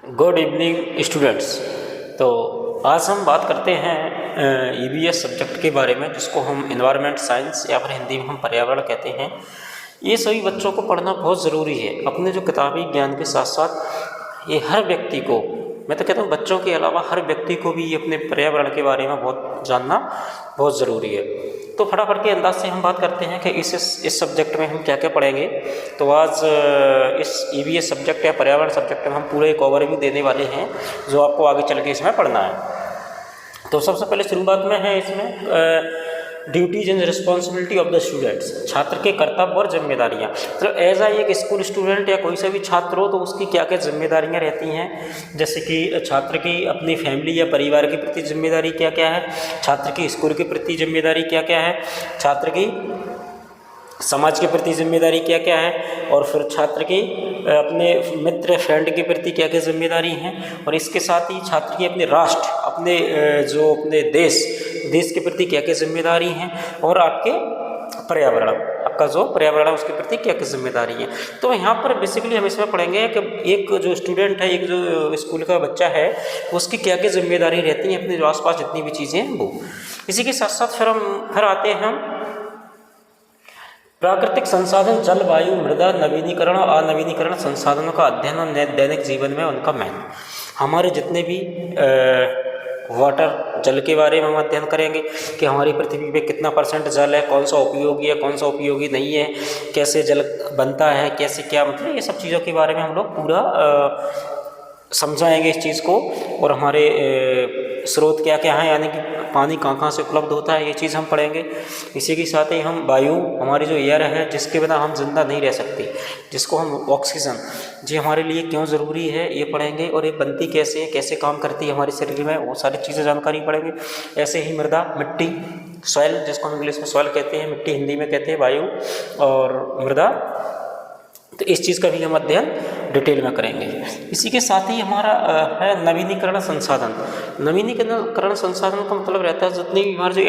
Good evening students. तो आज हम बात करते हैं ईवीएस सब्जेक्ट के बारे में, जिसको हम एनवायरनमेंट साइंस या फिर हिंदी में हम पर्यावरण कहते हैं। ये सभी बच्चों को पढ़ना बहुत ज़रूरी है। अपने जो किताबी ज्ञान के साथ साथ ये हर व्यक्ति को, मैं तो कहता हूँ बच्चों के अलावा हर व्यक्ति को भी अपने पर्यावरण के बारे में बहुत जानना बहुत ज़रूरी है। तो फटाफट के अंदाज से हम बात करते हैं कि इस सब्जेक्ट में हम क्या क्या पढ़ेंगे। तो आज इस ईवीएस सब्जेक्ट या पर्यावरण सब्जेक्ट में हम पूरे एक ओवरव्यू देने वाले हैं जो आपको आगे चल के इसमें पढ़ना है। तो सबसे पहले शुरुआत में है इसमें duties and responsibility of the students, छात्र के कर्तव्य और जिम्मेदारियाँ। मतलब एज आ एक स्कूल स्टूडेंट या कोई सा भी छात्र हो तो उसकी क्या क्या जिम्मेदारियाँ रहती हैं। जैसे कि छात्र की अपनी फैमिली या परिवार के प्रति जिम्मेदारी क्या क्या है, छात्र की स्कूल के प्रति जिम्मेदारी क्या क्या है, छात्र की समाज के प्रति जिम्मेदारी क्या क्या है, और फिर छात्र की अपने मित्र फ्रेंड के प्रति क्या क्या जिम्मेदारी हैं, और इसके साथ ही छात्र की अपने राष्ट्र, अपने अपने देश के प्रति क्या क्या जिम्मेदारी हैं, और आपके पर्यावरण, आपका जो पर्यावरण है उसके प्रति क्या क्या जिम्मेदारी है। तो यहाँ पर बेसिकली हम इसमें पढ़ेंगे कि एक जो स्टूडेंट है, एक जो स्कूल का बच्चा है, उसकी क्या क्या जिम्मेदारी रहती है, अपने जो आसपास जितनी भी चीज़ें हैं वो। इसी के साथ साथ फिर आते हैं हम प्राकृतिक संसाधन, जल, वायु, मृदा, नवीनीकरण और अनवीनीकरण संसाधनों का अध्ययन और दैनिक जीवन में उनका महत्व। हमारे जितने भी वाटर, जल के बारे में हम अध्ययन करेंगे कि हमारी पृथ्वी पे कितना % जल है, कौन सा उपयोगी है, कौन सा उपयोगी नहीं है, कैसे जल बनता है, कैसे क्या, मतलब ये सब चीज़ों के बारे में हम लोग पूरा समझाएंगे इस चीज़ को। और हमारे स्रोत क्या क्या हैं, यानी कि पानी कहाँ कहाँ से उपलब्ध होता है, ये चीज़ हम पढ़ेंगे। इसी के साथ ही हम वायु, हमारी जो एयर है जिसके बिना हम जिंदा नहीं रह सकते, जिसको हम ऑक्सीजन, जी हमारे लिए क्यों ज़रूरी है ये पढ़ेंगे, और ये बनती कैसे है, कैसे काम करती है हमारे शरीर में, वो सारी चीज़ें जानकारी पढ़ेंगे। ऐसे ही मृदा, मिट्टी, सॉइल, जिसको हम इंग्लिश में सॉइल कहते हैं, मिट्टी हिंदी में कहते हैं वायु और मृदा, तो इस चीज़ का भी हम अध्ययन डिटेल में करेंगे। इसी के साथ ही हमारा है नवीनीकरण संसाधन। नवीनीकरण संसाधन का मतलब रहता है जितनी भी हमारी जो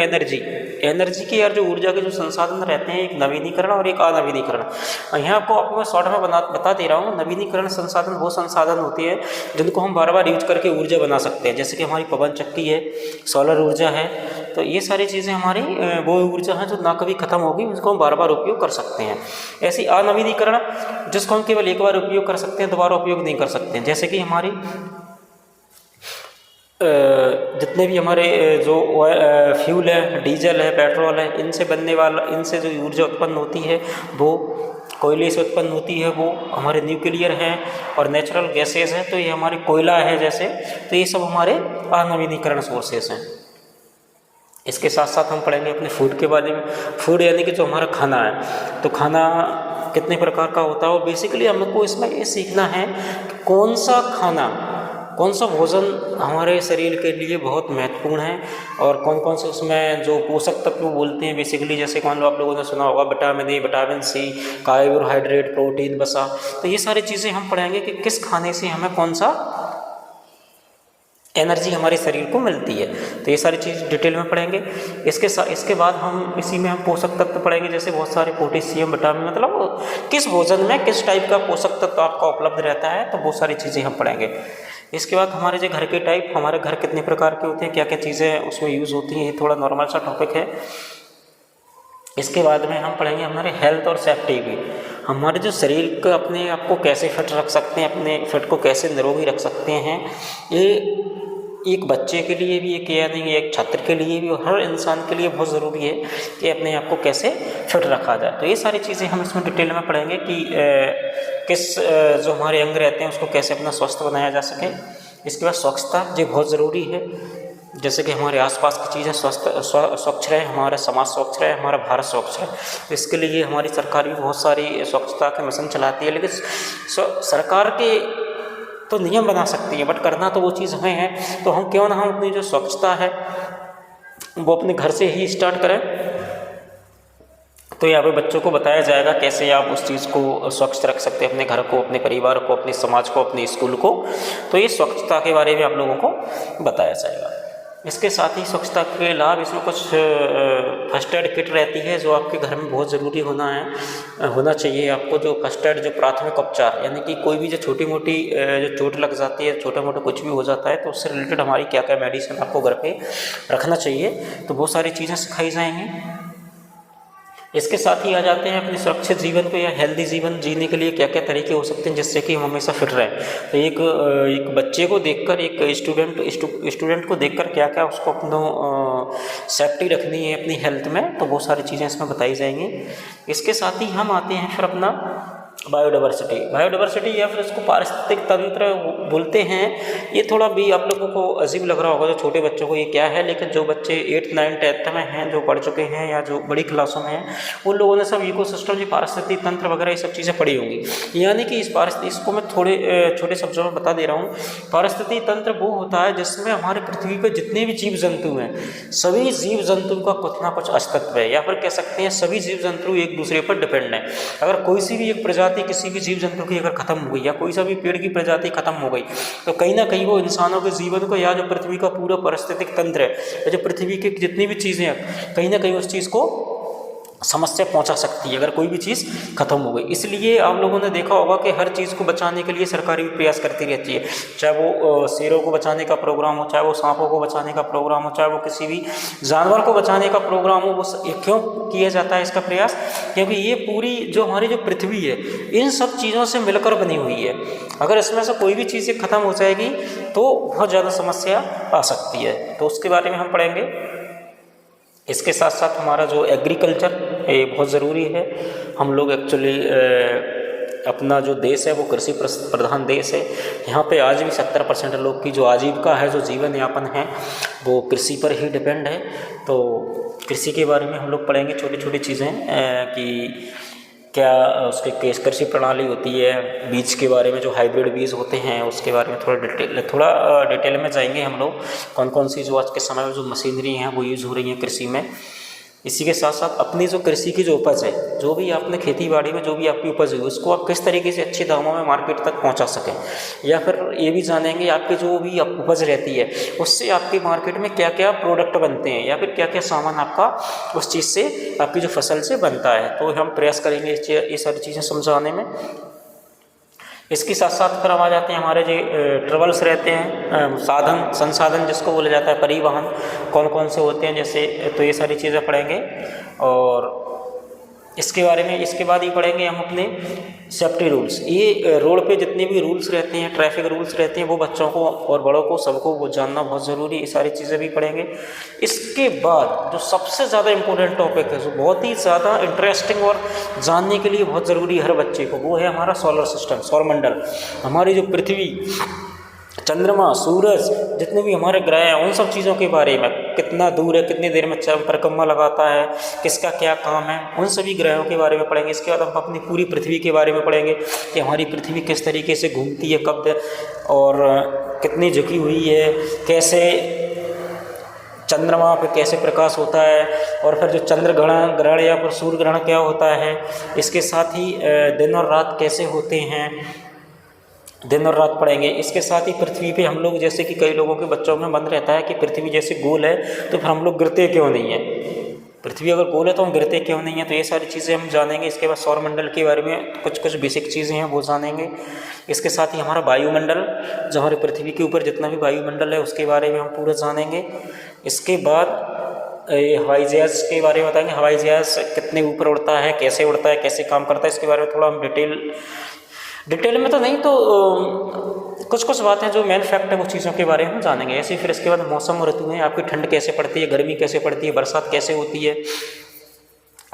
एनर्जी की और जो ऊर्जा के जो संसाधन रहते हैं, एक नवीनीकरण और एक अनवीनीकरण। यहाँ आपको मैं शॉर्ट में बता दे रहा हूँ। नवीनीकरण संसाधन वो संसाधन होते हैं जिनको हम बार बार यूज करके ऊर्जा बना सकते हैं, जैसे कि हमारी पवन चक्की है, सोलर ऊर्जा है। तो ये सारी चीज़ें हमारी वो ऊर्जा है जो ना कभी खत्म होगी, उसको हम बार बार उपयोग कर सकते हैं। ऐसी अनवीनीकरण, जिसको हम केवल एक बार उपयोग कर सकते हैं, दोबारा उपयोग नहीं कर सकते हैं। जैसे कि हमारी जितने भी हमारे जो फ्यूल है, डीजल है, पेट्रोल है, इनसे जो ऊर्जा उत्पन्न होती है वो कोयले से उत्पन्न होती है, वो हमारे न्यूक्लियर हैं और नेचुरल गैसेज हैं। तो ये हमारे कोयला है जैसे, तो ये सब हमारे अनवीनीकरण सोर्सेस हैं। इसके साथ साथ हम पढ़ेंगे अपने फूड के बारे में। फूड यानी कि जो हमारा खाना है, तो खाना कितने प्रकार का होता है, और बेसिकली हमको इसमें ये सीखना है कि कौन सा खाना, कौन सा भोजन हमारे शरीर के लिए बहुत महत्वपूर्ण है, और कौन कौन से उसमें जो पोषक तत्व बोलते हैं बेसिकली, जैसे मान लो आप लोगों ने सुना होगा vitamin A, vitamin C, carbohydrate, protein, वसा। तो ये सारी चीज़ें हम पढ़ेंगे कि किस खाने से हमें कौन सा एनर्जी हमारे शरीर को मिलती है। तो ये सारी चीज़ डिटेल में पढ़ेंगे। इसके बाद हम इसी में हम पोषक तत्व पढ़ेंगे, जैसे बहुत सारे पोटेशियम, विटामिन, मतलब किस भोजन में किस टाइप का पोषक तत्व आपका उपलब्ध रहता है, तो वो सारी चीज़ें हम पढ़ेंगे। इसके बाद हमारे जो घर के टाइप, हमारे घर कितने प्रकार के होते हैं, क्या क्या चीज़ें उसमें यूज़ होती हैं, ये थोड़ा नॉर्मल सा टॉपिक है। इसके बाद में हम पढ़ेंगे हमारे हेल्थ और सेफ्टी भी, हमारे जो शरीर को अपने आप को कैसे फिट रख सकते हैं, अपने फिट को कैसे निरोगी रख सकते हैं। ये एक बच्चे के लिए भी, एक यानी एक छात्र के लिए भी, और हर इंसान के लिए बहुत ज़रूरी है कि अपने आप को कैसे फिट रखा जाए। तो ये सारी चीज़ें हम इसमें डिटेल में पढ़ेंगे कि किस जो हमारे अंग रहते हैं उसको कैसे अपना स्वस्थ बनाया जा सके। इसके बाद स्वच्छता, ये बहुत ज़रूरी है, जैसे कि हमारे आसपास की चीज़ें स्वच्छ रहे, हमारा समाज स्वच्छ रहे, हमारा भारत स्वच्छ रहे। इसके लिए हमारी सरकार भी बहुत सारी स्वच्छता के मिशन चलाती है, लेकिन सरकार के तो नियम बना सकती है, बट करना तो वो चीज़ हमें है। तो हम क्यों ना हम अपनी जो स्वच्छता है वो अपने घर से ही स्टार्ट करें। तो यहाँ पे बच्चों को बताया जाएगा कैसे आप उस चीज़ को स्वच्छ रख सकते हैं, अपने घर को, अपने परिवार को, अपने समाज को, अपने स्कूल को। तो ये स्वच्छता के बारे में आप लोगों को बताया जाएगा। इसके साथ ही स्वच्छता के लाभ इसमें कुछ फर्स्ट एड किट रहती है जो आपके घर में बहुत ज़रूरी होना चाहिए आपको। जो फर्स्ट एड, जो प्राथमिक उपचार, यानी कि कोई भी जो छोटी मोटी जो चोट लग जाती है, छोटा मोटा कुछ भी हो जाता है, तो उससे रिलेटेड हमारी क्या क्या मेडिसिन आपको घर पे रखना चाहिए, तो बहुत सारी चीज़ें सिखाई जाएंगी। इसके साथ ही आ जाते हैं अपने सुरक्षित जीवन को या हेल्दी जीवन जीने के लिए क्या क्या तरीके हो सकते हैं जिससे कि हम हमेशा फिट रहें। तो एक बच्चे को देखकर, एक स्टूडेंट को देखकर क्या क्या उसको अपना सेफ्टी रखनी है अपनी हेल्थ में, तो बहुत सारी चीज़ें इसमें बताई जाएंगी। इसके साथ ही हम आते हैं फिर अपना बायोडाइवर्सिटी या फिर इसको पारिस्थितिक तंत्र बोलते हैं। ये थोड़ा भी आप लोगों को अजीब लग रहा होगा जो छोटे बच्चों को ये क्या है, लेकिन जो बच्चे 8th 9th 10th में हैं, जो पढ़ चुके हैं या जो बड़ी क्लासों में हैं, उन लोगों ने सब इकोसिस्टम, जो पारिस्थितिक तंत्र वगैरह ये सब चीज़ें पढ़ी होंगी। यानी कि इसको मैं थोड़े छोटे शब्दों में बता दे रहा हूँ। पारिस्थितिक तंत्र वो होता है जिसमें हमारे पृथ्वी पर जितने भी जीव जंतु हैं, सभी जीव जंतु का कुछ ना कुछ अस्तित्व है, या फिर कह सकते हैं सभी जीव जंतु एक दूसरे पर डिपेंड है। अगर कोई सी भी एक प्रजाति किसी भी जीव जंतु की अगर खत्म हो गई, या कोई सा भी पेड़ की प्रजाति खत्म हो गई, तो कहीं ना कहीं वो इंसानों के जीवन को, या जो पृथ्वी का पूरा पारिस्थितिक तंत्र है, या जो पृथ्वी की जितनी भी चीज़ें हैं, कहीं ना कहीं उस चीज़ को समस्या पहुंचा सकती है अगर कोई भी चीज़ खत्म हो गई। इसलिए आप लोगों ने देखा होगा कि हर चीज़ को बचाने के लिए सरकार भी प्रयास करती रहती है, चाहे वो शेरों को बचाने का प्रोग्राम हो, चाहे वो सांपों को बचाने का प्रोग्राम हो, चाहे वो किसी भी जानवर को बचाने का प्रोग्राम हो। वो क्यों किया जाता है इसका प्रयास? क्योंकि ये पूरी जो हमारी जो पृथ्वी है, इन सब चीज़ों से मिलकर बनी हुई है। अगर इसमें से कोई भी चीज़ खत्म हो जाएगी तो बहुत ज़्यादा समस्या आ सकती है, तो उसके बारे में हम पढ़ेंगे। इसके साथ साथ हमारा जो एग्रीकल्चर ये बहुत ज़रूरी है। हम लोग एक्चुअली अपना जो देश है वो कृषि प्रधान देश है। यहाँ पे आज भी 70% लोग की जो आजीविका है, जो जीवन यापन है, वो कृषि पर ही डिपेंड है। तो कृषि के बारे में हम लोग पढ़ेंगे छोटी छोटी चीज़ें कि क्या उसके कृषि प्रणाली होती है, बीज के बारे में, जो हाइब्रिड बीज होते हैं उसके बारे में थोड़ा डिटेल में जाएंगे हम लोग। कौन कौन सी जो आज के समय में जो मशीनरी हैं वो यूज़ हो रही हैं कृषि में। इसी के साथ साथ अपनी जो कृषि की जो उपज है, जो भी आपने खेती बाड़ी में जो भी आपकी उपज हुई, उसको आप किस तरीके से अच्छे दामों में मार्केट तक पहुंचा सकें। या फिर ये भी जानेंगे आपकी जो भी उपज रहती है उससे आपकी मार्केट में क्या क्या प्रोडक्ट बनते हैं, या फिर क्या क्या सामान आपका उस चीज़ से, आपकी जो फसल से बनता है। तो हम प्रयास करेंगे ये सारी चीज़ें समझाने में। इसके साथ साथ फिर हम आ जाते हैं हमारे जो ट्रेवल्स रहते हैं, साधन संसाधन जिसको बोला जाता है, परिवहन कौन कौन से होते हैं जैसे, तो ये सारी चीज़ें पढ़ेंगे। और इसके बारे में इसके बाद ही पढ़ेंगे हम अपने सेफ्टी रूल्स। ये रोड पे जितने भी रूल्स रहते हैं, ट्रैफिक रूल्स रहते हैं, वो बच्चों को और बड़ों को सबको वो जानना बहुत ज़रूरी है। ये सारी चीज़ें भी पढ़ेंगे। इसके बाद जो सबसे ज़्यादा इम्पोर्टेंट टॉपिक है, जो बहुत ही ज़्यादा इंटरेस्टिंग और जानने के लिए बहुत ज़रूरी है हर बच्चे को, वो है हमारा सोलर सिस्टम, सौरमंडल। हमारी जो पृथ्वी, चंद्रमा, सूरज, जितने भी हमारे ग्रह हैं, उन सब चीज़ों के बारे में, कितना दूर है, कितनी देर में परिक्रमा लगाता है, किसका क्या काम है, उन सभी ग्रहों के बारे में पढ़ेंगे। इसके बाद हम अपनी पूरी पृथ्वी के बारे में पढ़ेंगे कि हमारी पृथ्वी किस तरीके से घूमती है, कब और कितनी झुकी हुई है, कैसे चंद्रमा पे कैसे प्रकाश होता है, और फिर जो चंद्र ग्रहण या फिर सूर्य ग्रहण क्या होता है। इसके साथ ही दिन और रात कैसे होते हैं, दिन और रात पढ़ेंगे। इसके साथ ही पृथ्वी पे हम लोग, जैसे कि कई लोगों के बच्चों में मन रहता है कि पृथ्वी जैसे गोल है तो फिर हम लोग गिरते क्यों नहीं हैं, पृथ्वी अगर गोल है तो हम गिरते क्यों नहीं हैं, तो ये सारी चीज़ें हम जानेंगे। इसके बाद सौरमंडल के बारे में कुछ बेसिक चीज़ें हैं वो जानेंगे। इसके साथ ही हमारा वायुमंडल, जो हमारी पृथ्वी के ऊपर जितना भी वायुमंडल है उसके बारे में हम पूरा जानेंगे। इसके बाद हवाई जहाज़ के बारे में बताएंगे, हवाई जहाज़ कितने ऊपर उड़ता है, कैसे उड़ता है, कैसे काम करता है, इसके बारे में थोड़ा हम डिटेल में तो नहीं, तो कुछ बातें जो मेन फैक्ट है वो चीज़ों के बारे में हम जानेंगे। ऐसे ही फिर इसके बाद मौसम ऋतु हैं, आपकी ठंड कैसे पड़ती है, गर्मी कैसे पड़ती है, बरसात कैसे होती है,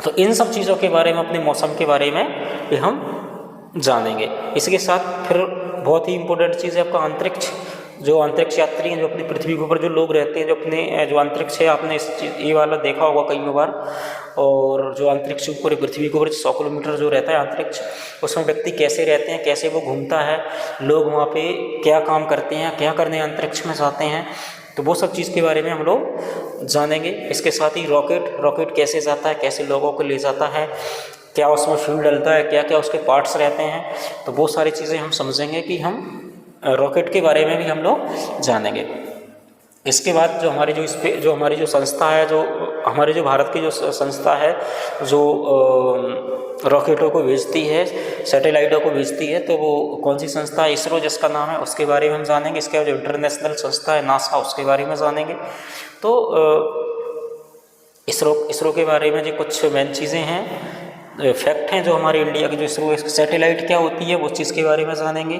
तो इन सब चीज़ों के बारे में, अपने मौसम के बारे में ये हम जानेंगे। इसके साथ फिर बहुत ही इंपॉर्टेंट चीज़ है आपका अंतरिक्ष। जो अंतरिक्ष यात्री हैं, जो अपनी पृथ्वी के ऊपर जो लोग रहते हैं, जो अपने जो अंतरिक्ष है, आपने ये वाला देखा होगा कई बार। और जो अंतरिक्ष ऊपर, पृथ्वी के ऊपर 100 किलोमीटर जो रहता है अंतरिक्ष, उसमें व्यक्ति कैसे रहते हैं, कैसे वो घूमता है, लोग वहाँ पे क्या काम करते हैं, क्या करने अंतरिक्ष में जाते हैं, तो वो सब चीज़ के बारे में हम लोग जानेंगे। इसके साथ ही रॉकेट कैसे जाता है, कैसे लोगों को ले जाता है, क्या उसमें फ्यूल डलता है, क्या क्या उसके पार्ट्स रहते हैं, तो वो सारी चीज़ें हम समझेंगे कि हम रॉकेट के बारे में भी हम लोग जानेंगे। इसके बाद जो हमारी जो हमारी जो संस्था है, जो हमारे जो भारत की जो संस्था है जो रॉकेटों को भेजती है, सैटेलाइटों को भेजती है, तो वो कौन सी संस्था है? इसरो जिसका नाम है, उसके बारे में हम जानेंगे। इसके बाद जो इंटरनेशनल संस्था है नासा, उसके बारे में जानेंगे। तो इसरो के बारे में जो कुछ मेन चीज़ें हैं, फैक्ट हैं जो हमारे इंडिया की, जो इसरो सैटेलाइट क्या होती है वो चीज़ के बारे में जानेंगे।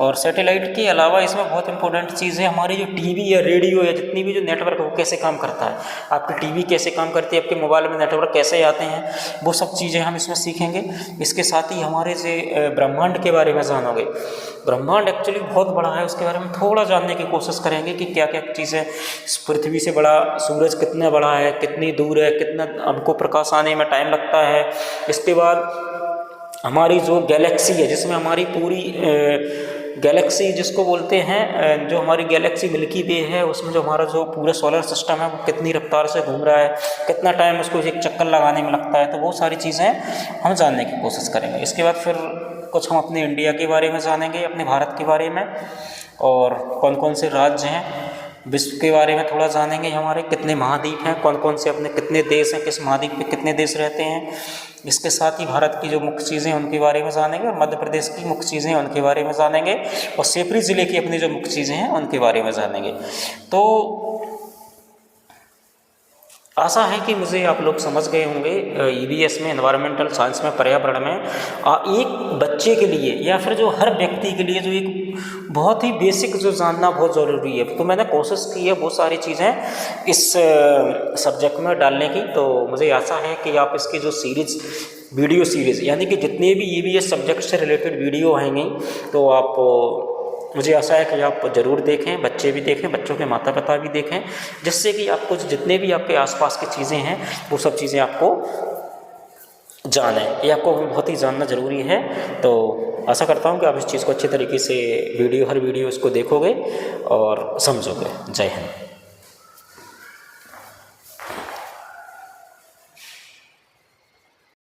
और सैटेलाइट के अलावा इसमें बहुत इंपॉर्टेंट चीज़ है हमारी जो टीवी या रेडियो या जितनी भी जो नेटवर्क है वो कैसे काम करता है, आपकी टीवी कैसे काम करती है, आपके मोबाइल में नेटवर्क कैसे आते हैं, वो सब चीज़ें हम इसमें सीखेंगे। इसके साथ ही हमारे से ब्रह्मांड के बारे में जानोगे। ब्रह्मांड एक्चुअली बहुत बड़ा है, उसके बारे में थोड़ा जानने की कोशिश करेंगे कि क्या क्या चीज़ें, पृथ्वी से बड़ा सूरज कितना बड़ा है, कितनी दूर है, कितना हमको प्रकाश आने में टाइम लगता है। इसके बाद हमारी जो गैलेक्सी है, जिसमें हमारी पूरी गैलेक्सी जिसको बोलते हैं, जो हमारी गैलेक्सी मिल्की वे है, उसमें जो हमारा जो पूरा सोलर सिस्टम है वो कितनी रफ्तार से घूम रहा है, कितना टाइम उसको एक चक्कर लगाने में लगता है, तो वो सारी चीज़ें हम जानने की कोशिश करेंगे। इसके बाद फिर कुछ हम अपने इंडिया के बारे में जानेंगे, अपने भारत के बारे में, और कौन कौन से राज्य हैं, विश्व के बारे में थोड़ा जानेंगे। हमारे कितने महाद्वीप हैं, कौन कौन से अपने कितने देश हैं, किस महाद्वीप पे कितने देश रहते हैं। इसके साथ ही भारत की जो मुख्य चीज़ें हैं उनके बारे में जानेंगे, और मध्य प्रदेश की मुख्य चीज़ें हैं उनके बारे में जानेंगे, और शिवपुरी ज़िले की अपनी जो मुख्य चीज़ें हैं उनके बारे में जानेंगे। तो आशा है कि मुझे आप लोग समझ गए होंगे। ईवीएस में, एनवायरमेंटल साइंस में, पर्यावरण में एक बच्चे के लिए या फिर जो हर व्यक्ति के लिए जो एक बहुत ही बेसिक जो जानना बहुत ज़रूरी है, तो मैंने कोशिश की है वो सारी चीज़ें इस सब्जेक्ट में डालने की। तो मुझे आशा है कि आप इसकी जो वीडियो सीरीज़ यानी कि जितने भी ईवीएस सब्जेक्ट से रिलेटेड वीडियो आएंगी, तो आप, मुझे आशा है कि आप ज़रूर देखें, बच्चे भी देखें, बच्चों के माता पिता भी देखें, जिससे कि आपको जितने भी आपके आसपास की चीज़ें हैं वो सब चीज़ें आपको जानें, ये आपको बहुत ही जानना ज़रूरी है। तो आशा करता हूँ कि आप इस चीज़ को अच्छे तरीके से हर वीडियो इसको देखोगे और समझोगे। जय हिंद।